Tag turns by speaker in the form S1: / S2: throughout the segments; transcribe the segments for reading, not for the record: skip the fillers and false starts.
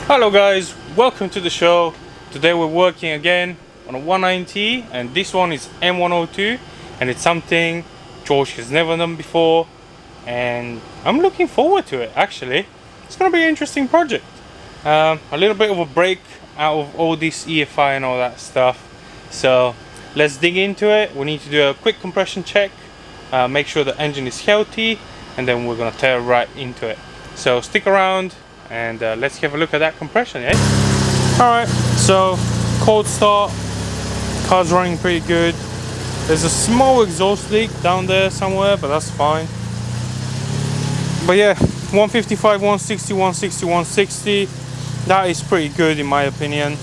S1: Hello guys, welcome to the show. Today we're working again on a 190 and this one is M102 and it's something George has never done before and I'm looking forward to it actually. It's going to be an interesting project. A little bit of a break out of all this EFI and all that stuff. So let's dig into it. We need to do a quick compression check, make sure the engine is healthy, and then we're going to tear right into it. So stick around and let's have a look at that compression, eh? Alright, so cold start, car's running pretty good. There's a small exhaust leak down there somewhere, but that's fine. But yeah, 155, 160, 160, 160, that is pretty good in my opinion.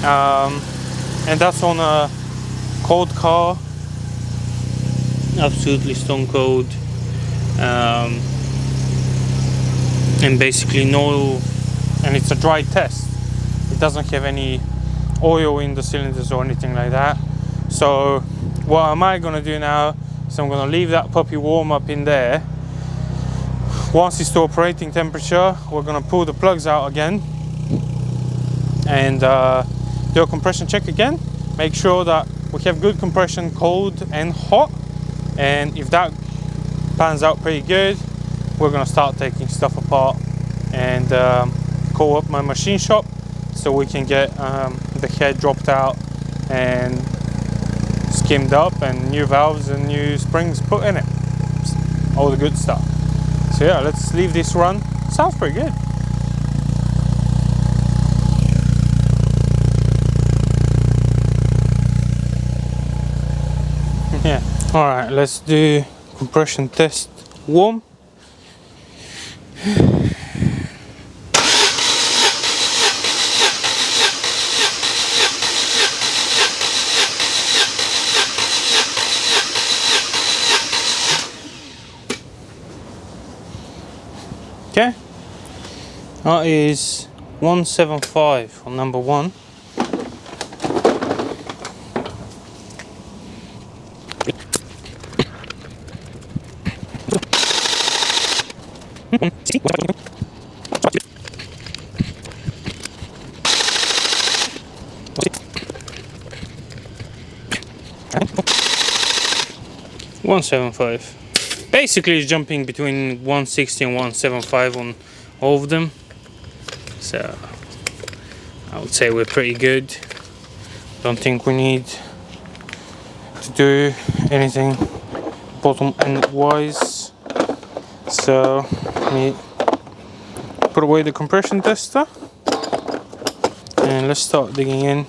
S1: And that's on a cold car, absolutely stone cold. And basically and it's a dry test. It doesn't have any oil in the cylinders or anything like that. So what am I gonna do now is I'm gonna leave that puppy warm up in there. Once it's to operating temperature, we're gonna pull the plugs out again and do a compression check again. Make sure that we have good compression, cold and hot, and if that pans out pretty good, we're gonna start taking stuff apart and call up my machine shop so we can get the head dropped out and skimmed up and new valves and new springs put in it, all the good stuff. So yeah, let's leave this run. Sounds pretty good. Yeah, all right, let's do compression test warm. Okay, that is 175 on number one. $175. Basically, it's jumping between 160 and 175 on all of them. So I would say we're pretty good. Don't think we need to do anything bottom end wise. So let me put away the compression tester and let's start digging in.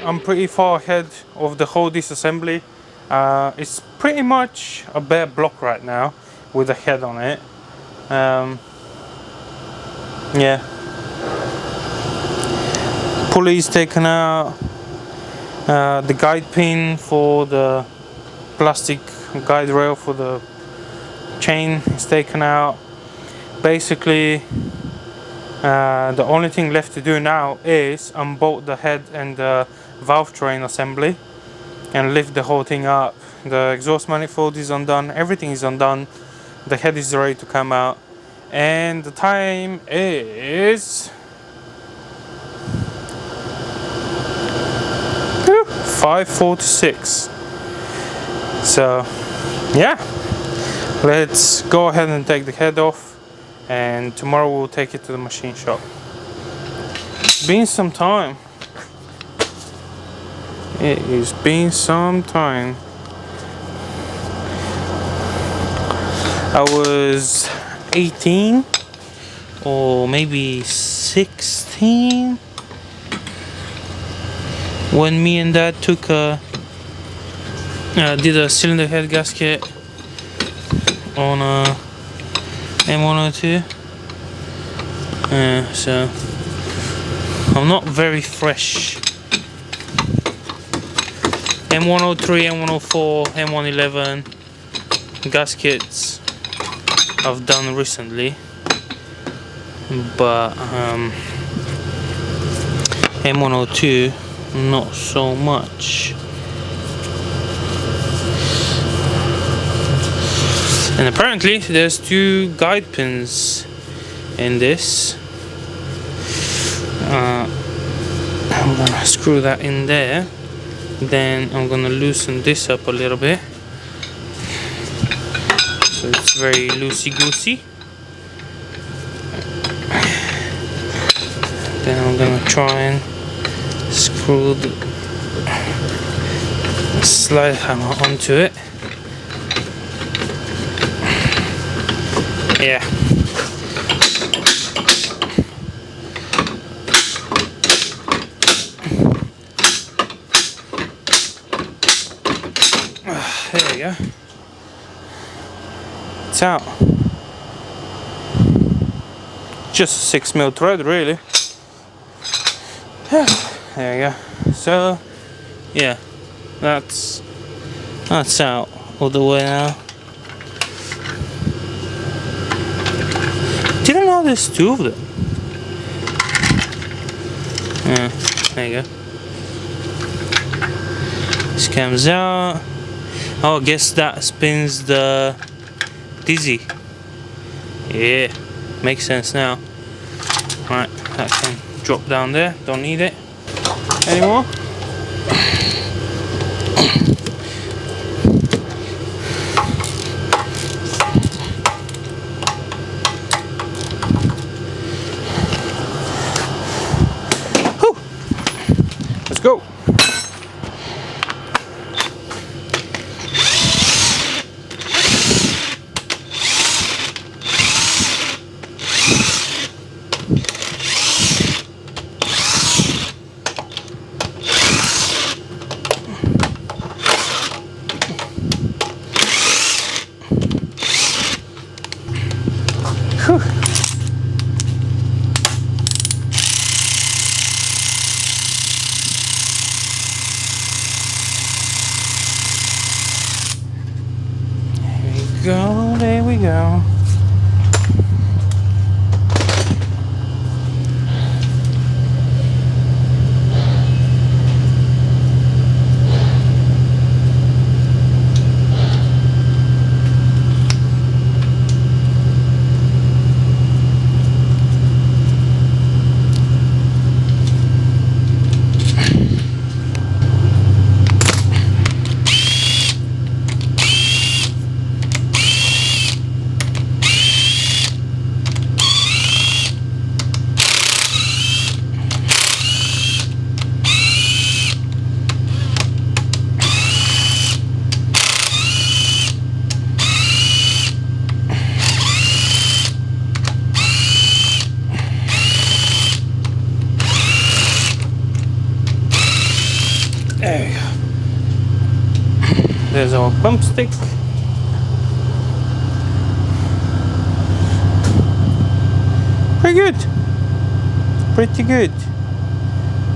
S1: I'm pretty far ahead of the whole disassembly. It's pretty much a bare block right now with a head on it. Yeah, pulley is taken out. The guide pin for the plastic guide rail for the chain is taken out. Basically, the only thing left to do now is unbolt the head and the valve train assembly and lift the whole thing up. The exhaust manifold is undone, everything is undone, the head is ready to come out, and the time is 5:46. So yeah, let's go ahead and take the head off, and tomorrow we'll take it to the machine shop. It's been some time. It has been some time. I was 18 or maybe 16 when me and Dad took did a cylinder head gasket on a M102. So I'm not very fresh. M103, M104, M111 gaskets I've done recently, but M102 not so much. And apparently there's 2 guide pins in this. I'm gonna screw that in there, then I'm gonna loosen this up a little bit so it's very loosey-goosey. Then I'm gonna try and screw the slide hammer onto it. Yeah. There we go. It's out. Just a 6mm thread, really. There we go. So yeah, that's out all the way now. Didn't know there's 2 of them. Yeah, there you go. This comes out. Oh, I guess that spins the dizzy. Yeah, makes sense now. Right, that can drop down there. Don't need it anymore. Whew. Let's go. There's our bump stick. Pretty good. Pretty good.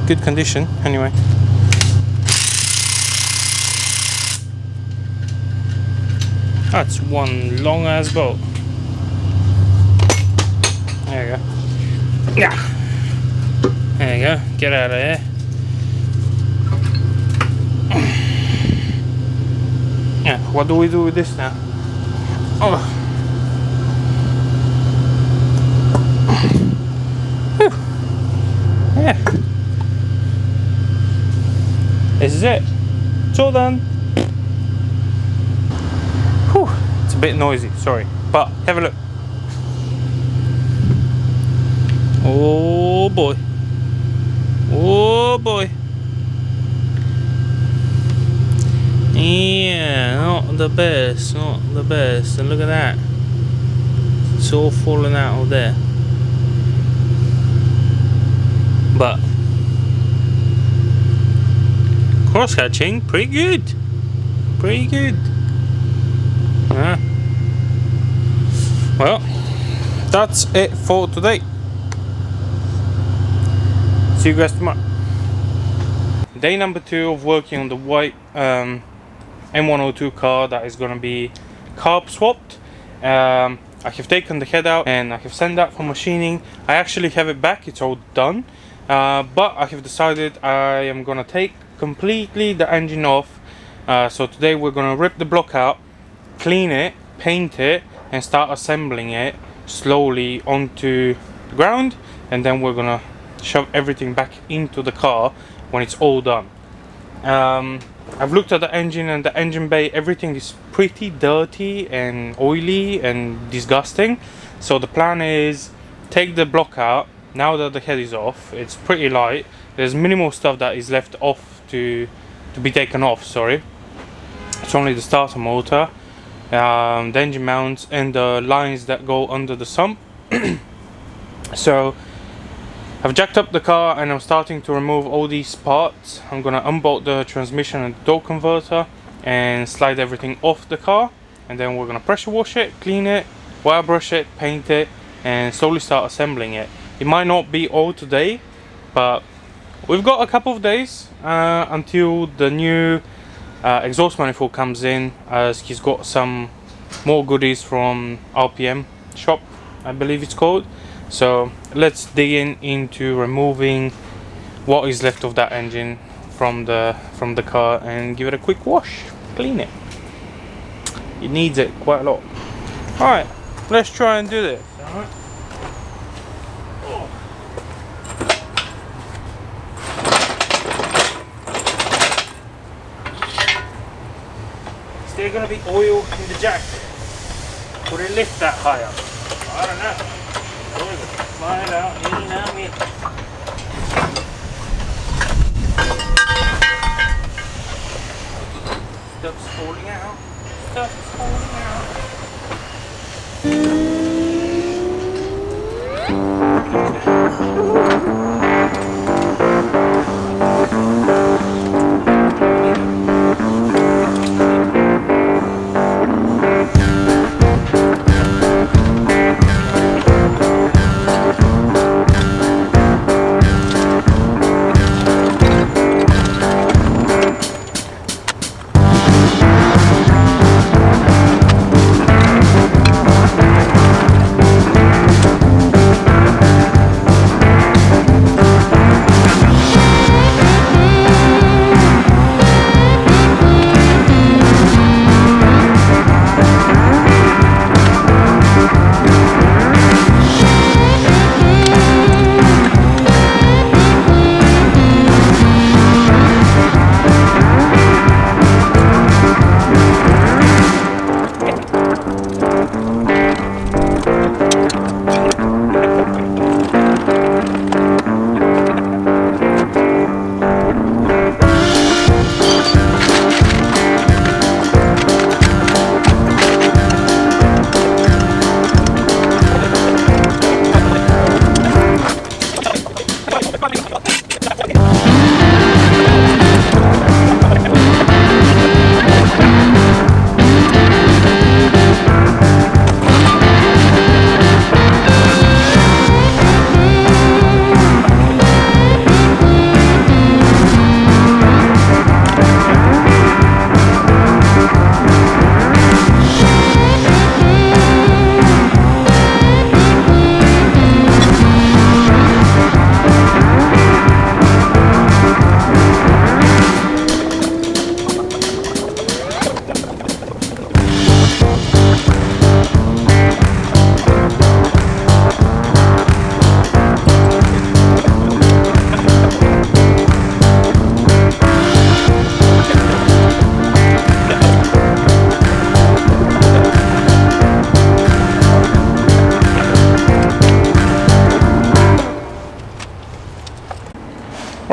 S1: Good condition, anyway. That's one long ass bolt. There you go. Yeah. There you go. Get out of there. Yeah. What do we do with this now? Oh. Whew. Yeah. This is it. It's all done. Whew. It's a bit noisy. Sorry, but have a look. Oh boy. Oh boy. Yeah, not the best, not the best. And look at that. It's all falling out of there. But cross hatching, pretty good. Pretty good. Yeah. Well, that's it for today. See you guys tomorrow. Day number 2 of working on the white M102 car that is going to be carb swapped. I have taken the head out and I have sent that for machining. I actually have it back, it's all done. But I have decided I am going to take completely the engine off. So today we're going to rip the block out, clean it, paint it, and start assembling it slowly onto the ground. And then we're going to shove everything back into the car when it's all done. I've looked at the engine and the engine bay. Everything is pretty dirty and oily and disgusting. So the plan is take the block out. Now that the head is off, it's pretty light. There's minimal stuff that is left off to be taken off, sorry. It's only the starter motor, the engine mounts and the lines that go under the sump. So I've jacked up the car and I'm starting to remove all these parts. I'm gonna unbolt the transmission and the door converter and slide everything off the car, and then we're gonna pressure wash it, clean it, wire brush it, paint it, and slowly start assembling it. It might not be all today, but we've got a couple of days until the new exhaust manifold comes in, as he's got some more goodies from RPM shop, I believe it's called. So let's dig into removing what is left of that engine from the car and give it a quick wash, clean it. It needs it quite a lot. Alright, let's try and do this. Alright. Is there gonna be oil in the jack? Would it lift that high up? I don't know. Find out in a minute. Stuff's falling out. Stuff's falling out.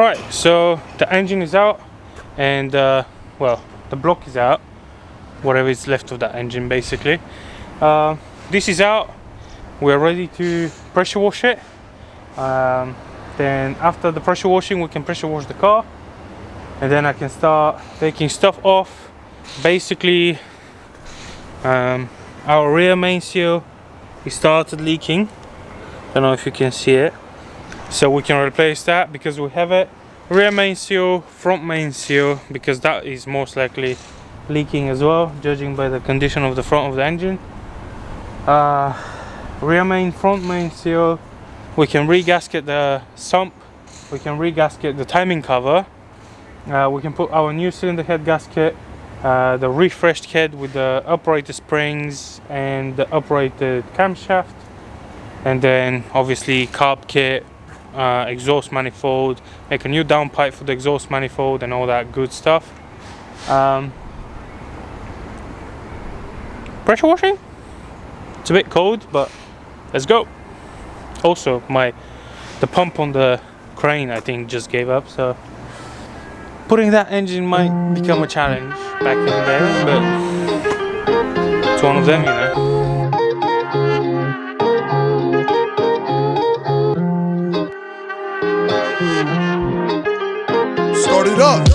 S1: Right, so the engine is out, and well, the block is out, whatever is left of that engine basically. This is out. We're ready to pressure wash it. Then after the pressure washing, we can pressure wash the car, and then I can start taking stuff off. Basically, our rear main seal, it started leaking. Don't know if you can see it, so we can replace that because we have it. Rear main seal, front main seal, because that is most likely leaking as well, judging by the condition of the front of the engine. Rear main, front main seal. We can re-gasket the sump, we can re-gasket the timing cover, we can put our new cylinder head gasket, the refreshed head with the uprighted springs and the uprighted camshaft, and then obviously carb kit, exhaust manifold, make a new downpipe for the exhaust manifold and all that good stuff. Pressure washing? It's a bit cold, but let's go. Also, the pump on the crane I think just gave up, so putting that engine might become a challenge back in there, but it's one of them, you know.
S2: Start it up.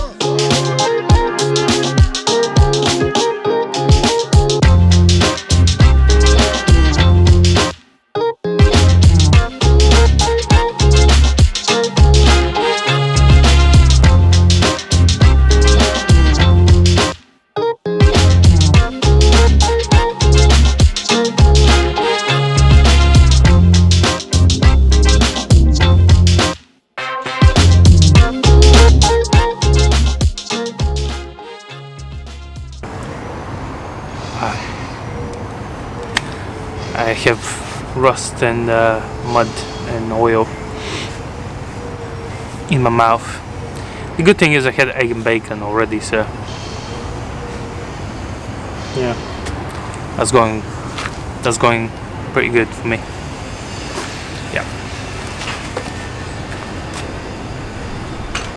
S1: I have rust and mud and oil in my mouth. The good thing is I had egg and bacon already, so yeah, that's going pretty good for me.